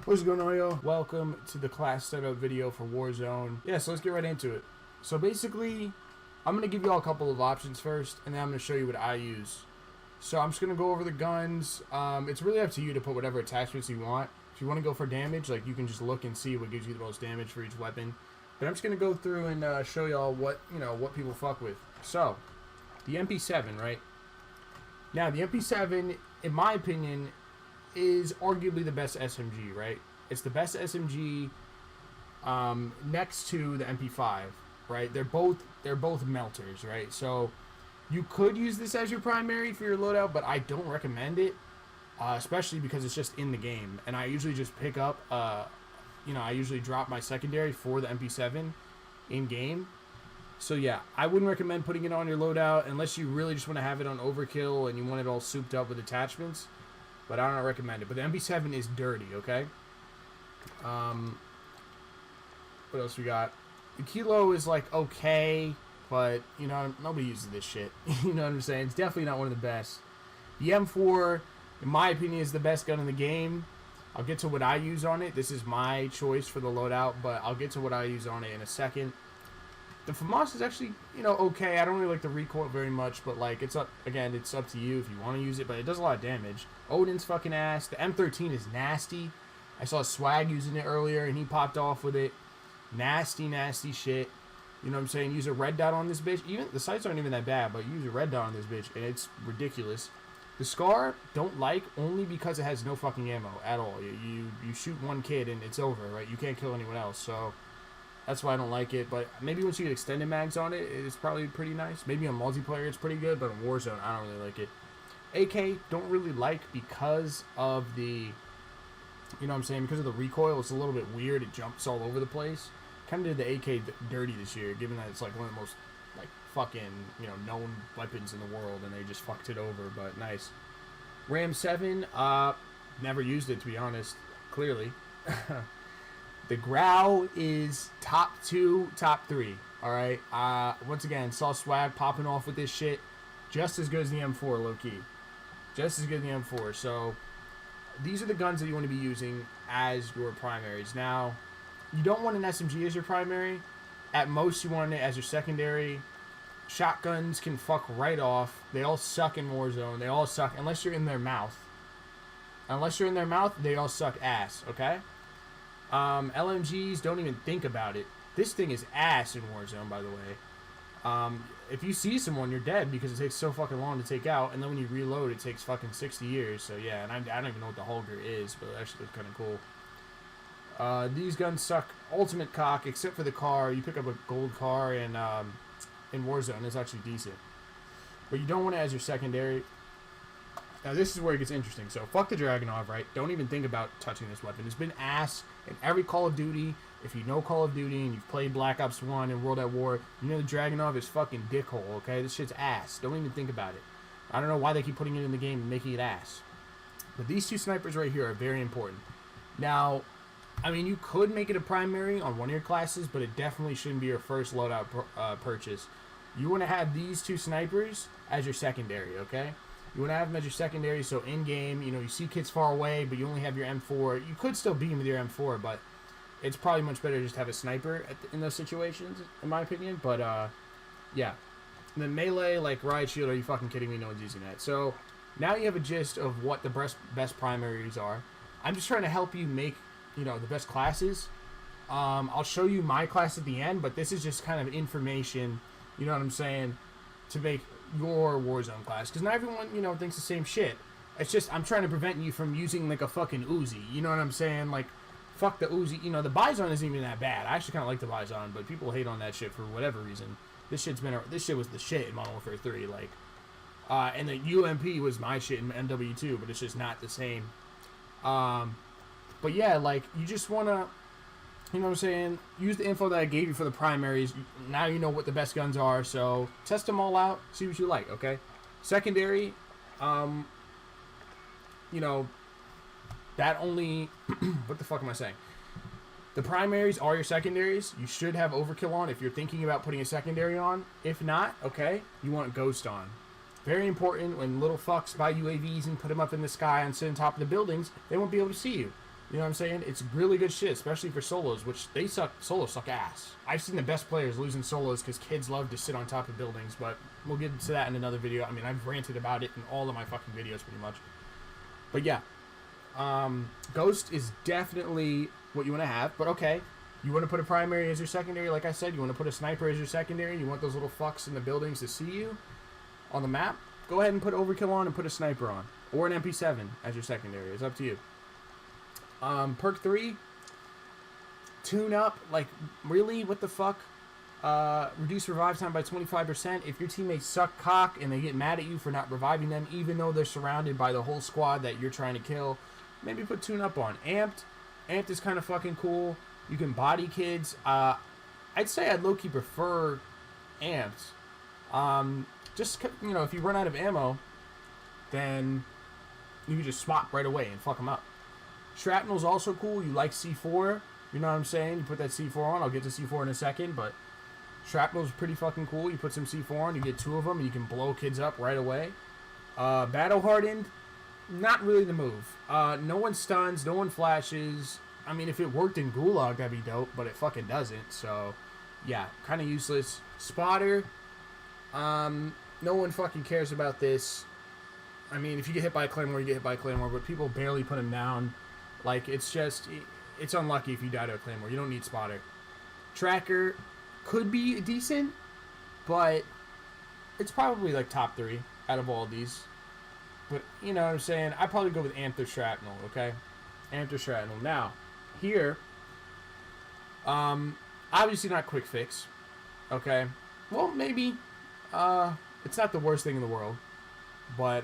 What's going on, y'all? Welcome to the class setup video for Warzone. Yeah, so let's get right into it. So basically, I'm going to give you all a couple of options first, and then I'm going to show you what I use. So I'm just going to go over the guns. It's really up to you to put whatever attachments you want. If you want to go for damage, like you can just look and see what gives you the most damage for each weapon. But I'm just going to go through and show y'all what people fuck with. So, the MP7, right? Now, the MP7, in my opinion, is arguably the best SMG, right? It's the best SMG next to the MP5, right? They're both melters, right? So you could use this as your primary for your loadout, but I don't recommend it, especially because it's just in the game. And I usually just pick up, I usually drop my secondary for the MP7 in game. So yeah, I wouldn't recommend putting it on your loadout unless you really just want to have it on overkill and you want it all souped up with attachments. But I don't recommend it. But the MP7 is dirty, okay? What else we got? The Kilo is like okay, but you know, nobody uses this shit. You know what I'm saying? It's definitely not one of the best. The M4, in my opinion, is the best gun in the game. I'll get to what I use on it. This is my choice for the loadout, but I'll get to what I use on it in a second. The FAMAS is actually, okay. I don't really like the recoil very much, but like it's up to you if you want to use it, but it does a lot of damage. Odin's fucking ass. The M13 is nasty. I saw Swag using it earlier and he popped off with it. Nasty, nasty shit. You know what I'm saying? Use a red dot on this bitch. Even the sights aren't even that bad, but use a red dot on this bitch and it's ridiculous. The Scar, don't like only because it has no fucking ammo at all. You shoot one kid and it's over, right? You can't kill anyone else, so that's why I don't like it, but maybe once you get extended mags on it, it's probably pretty nice. Maybe on multiplayer it's pretty good, but on Warzone, I don't really like it. AK, don't really like because of the, because of the recoil. It's a little bit weird. It jumps all over the place. Kind of did the AK dirty this year, given that it's like one of the most, like, fucking, known weapons in the world, and they just fucked it over, but nice. Ram 7, never used it, to be honest, clearly. The Growl is top 2, top 3. Alright? Once again, saw Swag popping off with this shit. Just as good as the M4, low-key. Just as good as the M4. So, these are the guns that you want to be using as your primaries. Now, you don't want an SMG as your primary. At most, you want it as your secondary. Shotguns can fuck right off. They all suck in Warzone. They all suck, unless you're in their mouth. Unless you're in their mouth, they all suck ass, okay? LMGs, don't even think about it. This thing is ass in Warzone, by the way. If you see someone, you're dead because it takes so fucking long to take out, and then when you reload, it takes fucking 60 years. So yeah, and I don't even know what the Holger is, but it actually looks kind of cool. These guns suck ultimate cock, except for the car. You pick up a gold car in Warzone, it's actually decent. But you don't want it as your secondary. Now this is where it gets interesting. So fuck the Dragunov, right? Don't even think about touching this weapon. It's been ass in every Call of Duty. If you know Call of Duty and you've played Black Ops 1 and World at War, you know the Dragunov is fucking dickhole, okay? This shit's ass. Don't even think about it. I don't know why they keep putting it in the game and making it ass. But these two snipers right here are very important. Now, I mean, you could make it a primary on one of your classes, but it definitely shouldn't be your first loadout purchase. You want to have these two snipers as your secondary, okay? You want to have them as your secondary, so in-game, you see kids far away, but you only have your M4. You could still beam with your M4, but it's probably much better just to have a sniper in those situations, in my opinion. But, yeah. And then melee, like Riot Shield, are you fucking kidding me? No one's using that. So, now you have a gist of what the best primaries are. I'm just trying to help you make, the best classes. I'll show you my class at the end, but this is just kind of information, you know what I'm saying, to make your Warzone class, because not everyone, thinks the same shit. It's just, I'm trying to prevent you from using, like, a fucking Uzi, you know what I'm saying? Like, fuck the Uzi, the Bison isn't even that bad. I actually kind of like the Bison, but people hate on that shit for whatever reason. This shit was the shit in Modern Warfare 3, like, and the UMP was my shit in MW2, but it's just not the same. But yeah, like, you just want to, you know what I'm saying, use the info that I gave you for the primaries. Now you know what the best guns are, so test them all out, see what you like, okay? Secondary, that only, what the fuck am I saying? The primaries are your secondaries. You should have overkill on if you're thinking about putting a secondary on. If not, okay, you want ghost on. Very important. When little fucks buy UAVs and put them up in the sky and sit on top of the buildings, they won't be able to see you. You know what I'm saying? It's really good shit, especially for solos, which they suck. Solos suck ass. I've seen the best players losing solos because kids love to sit on top of buildings, but we'll get to that in another video. I mean, I've ranted about it in all of my fucking videos pretty much. But yeah, Ghost is definitely what you want to have. But okay, you want to put a primary as your secondary, like I said. You want to put a sniper as your secondary. You want those little fucks in the buildings to see you on the map. Go ahead and put Overkill on and put a sniper on, or an MP7 as your secondary. It's up to you. Perk 3, tune up, like, really, what the fuck? Reduce revive time by 25%. If your teammates suck cock and they get mad at you for not reviving them, even though they're surrounded by the whole squad that you're trying to kill, maybe put tune up on. Amped is kind of fucking cool. You can body kids. I'd say I'd low-key prefer amped. Just, you know, if you run out of ammo, then you can just swap right away and fuck them up. Shrapnel's also cool. You like C4, you know what I'm saying? You put that C4 on. I'll get to C4 in a second, but Shrapnel's pretty fucking cool. You put some C4 on, you get 2 of them, and you can blow kids up right away. Battle Hardened, not really the move. No one stuns, no one flashes. I mean, if it worked in Gulag, that'd be dope, but it fucking doesn't, so yeah, kind of useless. Spotter, no one fucking cares about this. I mean, if you get hit by a Claymore, you get hit by a Claymore, but people barely put him down. Like, it's just, it's unlucky if you die to a Claymore. You don't need Spotter. Tracker could be decent, but it's probably like top 3 out of all these. But, you know what I'm saying? I'd probably go with Amped or Shrapnel, okay? Amped or Shrapnel. Now, here, obviously not quick fix, okay? Well, maybe, it's not the worst thing in the world, but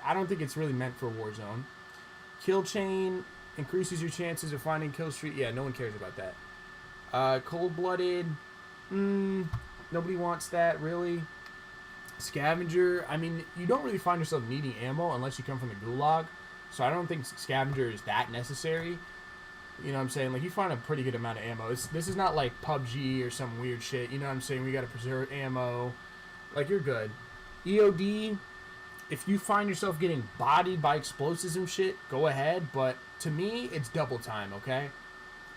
I don't think it's really meant for Warzone. Kill chain increases your chances of finding kill streak. Yeah, no one cares about that. Cold-blooded. Nobody wants that, really. Scavenger. I mean, you don't really find yourself needing ammo unless you come from the Gulag. So I don't think Scavenger is that necessary. You know what I'm saying? Like, you find a pretty good amount of ammo. This is not like PUBG or some weird shit. You know what I'm saying? We got to preserve ammo. Like, you're good. EOD. If you find yourself getting bodied by explosives and shit, go ahead. But to me, it's double time, okay?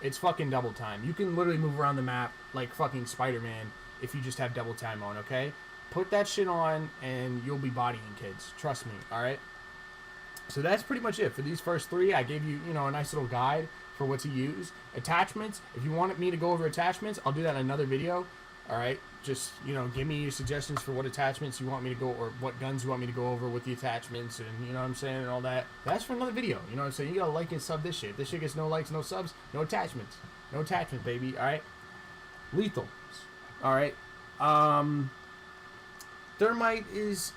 It's fucking double time. You can literally move around the map like fucking Spider-Man if you just have double time on, okay? Put that shit on and you'll be bodying kids. Trust me, alright? So that's pretty much it. For these first 3, I gave you, you know, a nice little guide for what to use. Attachments, if you want me to go over attachments, I'll do that in another video. Alright, just, you know, give me your suggestions for what attachments you want me to go, or what guns you want me to go over with the attachments, and you know what I'm saying, and all that. That's for another video, you know what I'm saying? You gotta like and sub this shit. If this shit gets no likes, no subs, no attachments. No attachments, baby, alright? Lethal. Alright. Thermite is,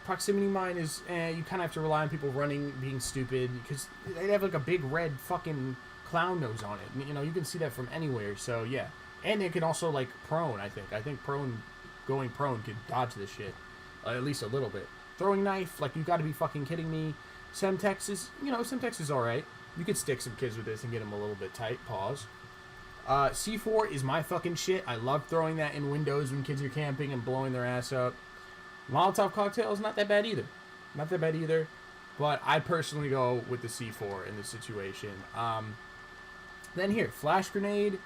proximity mine is, you kind of have to rely on people running, being stupid, because they have like a big red fucking clown nose on it. You know, you can see that from anywhere, so yeah. And it can also, like, prone, I think. I think going prone could dodge this shit. At least a little bit. Throwing knife, like, you gotta be fucking kidding me. Semtex is, you know, Semtex is alright. You could stick some kids with this and get them a little bit tight. Pause. C4 is my fucking shit. I love throwing that in windows when kids are camping and blowing their ass up. Molotov cocktail is not that bad either. Not that bad either. But I personally go with the C4 in this situation. Then here, flash grenade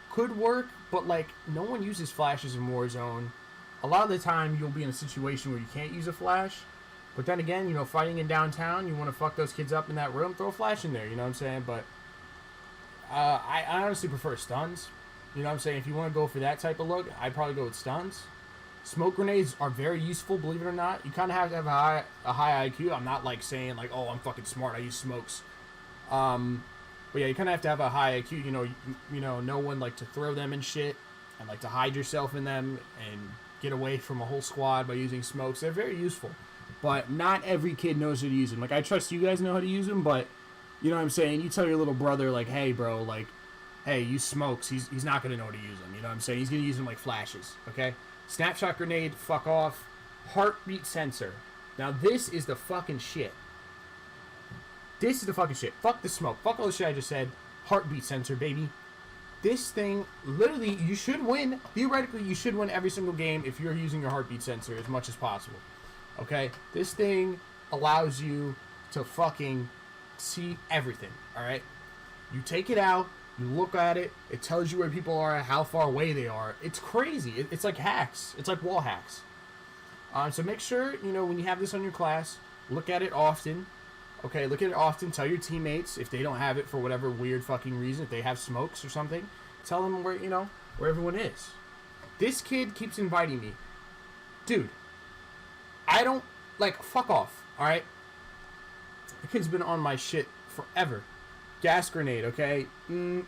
could work, but like no one uses flashes in Warzone. A lot of the time you'll be in a situation where you can't use a flash, but then again, you know, fighting in downtown, you want to fuck those kids up in that room, throw a flash in there, you know what I'm saying? But I honestly prefer stuns, you know what I'm saying? If you want to go for that type of look, I'd probably go with stuns. Smoke grenades are very useful, believe it or not. You kind of have to have a high IQ. I'm not like saying like, oh, I'm fucking smart, I use smokes. But yeah, you kind of have to have a high IQ, you know when like to throw them and shit, and like to hide yourself in them and get away from a whole squad by using smokes. They're very useful, but not every kid knows how to use them. Like, I trust you guys know how to use them, but you know what I'm saying? You tell your little brother like, hey bro, like, hey, use smokes. He's not gonna know how to use them. You know what I'm saying? He's gonna use them like flashes. Okay. Snapshot grenade, fuck off. Heartbeat sensor. Now this is the fucking shit. This is the fucking shit. Fuck the smoke. Fuck all the shit I just said. Heartbeat sensor, baby. This thing, literally, you should win. Theoretically, you should win every single game if you're using your heartbeat sensor as much as possible. Okay? This thing allows you to fucking see everything. Alright? You take it out, you look at it, it tells you where people are, how far away they are. It's crazy. It's like hacks. It's like wall hacks. So make sure, you know, when you have this on your class, look at it often. Okay, look at it often. Tell your teammates if they don't have it for whatever weird fucking reason, if they have smokes or something. Tell them where, you know, where everyone is. This kid keeps inviting me. Dude, I don't, like, fuck off, alright? The kid's been on my shit forever. Gas grenade, okay?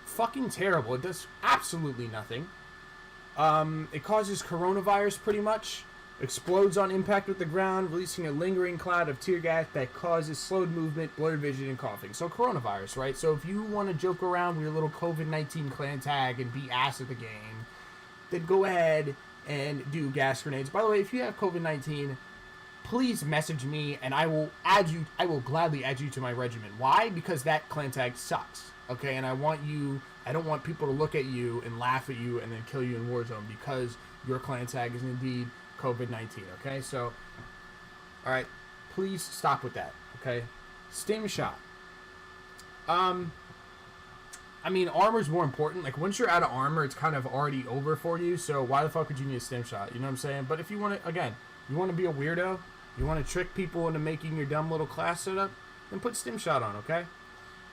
Fucking terrible. It does absolutely nothing. It causes coronavirus, pretty much. Explodes on impact with the ground, releasing a lingering cloud of tear gas that causes slowed movement, blurred vision, and coughing. So coronavirus, right? So if you want to joke around with your little COVID-19 clan tag and be ass at the game, then go ahead and do gas grenades. By the way, if you have COVID-19, please message me and I will add you. I will gladly add you to my regiment. Why? Because that clan tag sucks. Okay, and I don't want people to look at you and laugh at you and then kill you in Warzone because your clan tag is indeed COVID-19, okay? So, alright, please stop with that, okay? Stim shot. I mean, armor's more important. Like, once you're out of armor, it's kind of already over for you, so why the fuck would you need a stim shot? You know what I'm saying? But if you want to, again, you want to be a weirdo, you want to trick people into making your dumb little class setup, then put stim shot on, okay?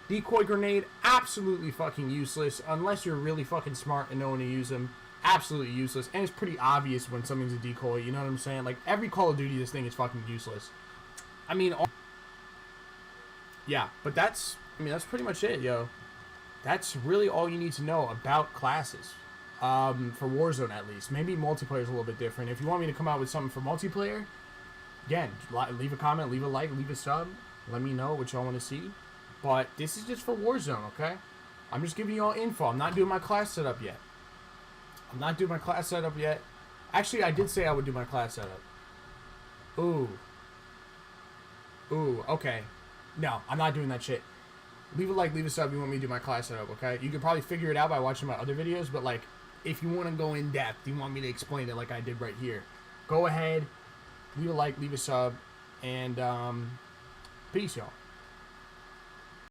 Decoy grenade, absolutely fucking useless, unless you're really fucking smart and know when to use them. Absolutely useless, and it's pretty obvious when something's a decoy, you know what I'm saying? Like, every Call of Duty, this thing is fucking useless. I mean, yeah, but that's pretty much it, yo. That's really all you need to know about classes, for Warzone at least. Maybe multiplayer is a little bit different. If you want me to come out with something for multiplayer, again, leave a comment, leave a like, leave a sub, let me know what y'all want to see. But this is just for Warzone, okay? I'm just giving you all info. I'm not doing my class setup yet. Actually, I did say I would do my class setup. Ooh, okay. No, I'm not doing that shit. Leave a like, leave a sub if you want me to do my class setup, okay? You could probably figure it out by watching my other videos, but, like, if you want to go in depth, you want me to explain it like I did right here, go ahead, leave a like, leave a sub, and, peace, y'all.